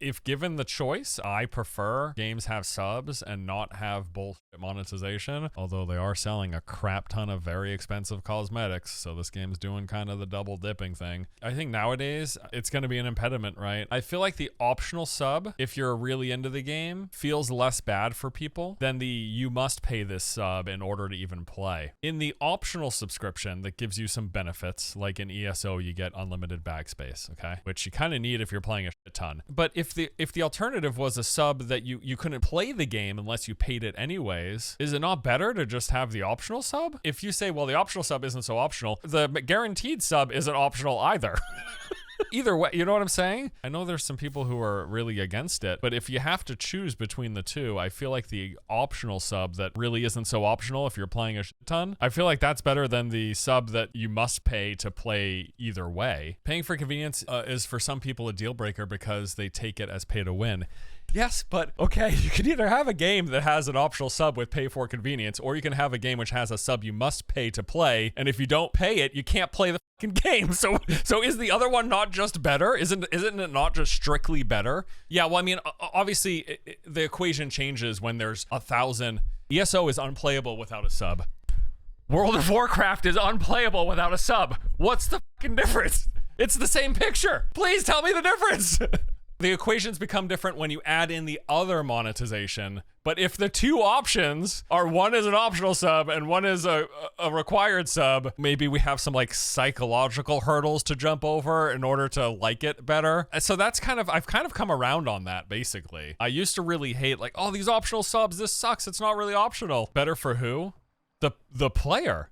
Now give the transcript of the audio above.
If given the choice, I prefer games have subs and not have bullshit monetization, although they are selling a crap ton of very expensive cosmetics, so this game's doing kind of the double dipping thing. I think nowadays it's going to be an impediment, right? I feel like the optional sub, if you're really into the game, feels less bad for people than the you must pay this sub in order to even play. In the optional subscription that gives you some benefits, like in ESO you get unlimited bag space, okay? Which you kind of need if you're playing a shit ton. But if the alternative was a sub that you couldn't play the game unless you paid it anyways, is it not better to just have the optional sub? If you say, well, the optional sub isn't so optional, the guaranteed sub isn't optional either. Either way, you know what I'm saying? I know there's some people who are really against it, but if you have to choose between the two, I feel like the optional sub that really isn't so optional if you're playing a shit ton, I feel like that's better than the sub that you must pay to play either way. Paying for convenience is for some people a deal breaker because they take it as pay to win. Yes, but okay, you can either have a game that has an optional sub with pay for convenience, or you can have a game which has a sub you must pay to play, and if you don't pay it, you can't play the fucking game. So is the other one not just better? Isn't it not just strictly better? Yeah, well, I mean, obviously, the equation changes when there's 1,000. ESO is unplayable without a sub. World of Warcraft is unplayable without a sub. What's the fucking difference? It's the same picture. Please tell me the difference. The equations become different when you add in the other monetization, but if the two options are one is an optional sub and one is a required sub, maybe we have some like psychological hurdles to jump over in order to like it better. So that's I've kind of come around on that basically. I used to really hate like, oh, these optional subs, this sucks, it's not really optional. Better for who? The player.